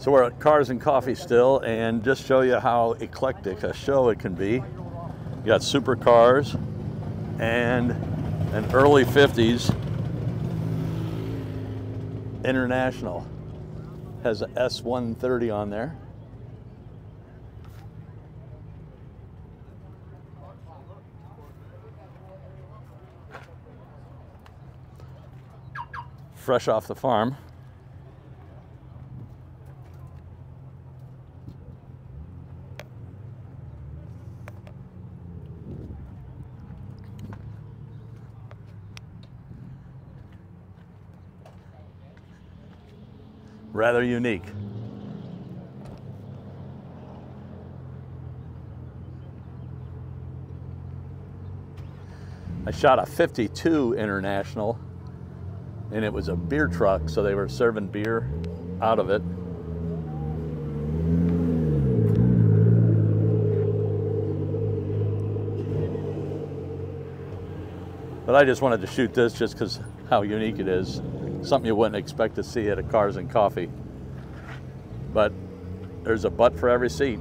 So we're at Cars and Coffee still, and just show you how eclectic a show it can be. You got supercars and an early 50s International. Has an S130 on there. Fresh off the farm. Rather unique. I shot a 52 International, and it was a beer truck, so they were serving beer out of it. But I just wanted to shoot this just because how unique it is. Something you wouldn't expect to see at a Cars and Coffee. But there's a butt for every seat.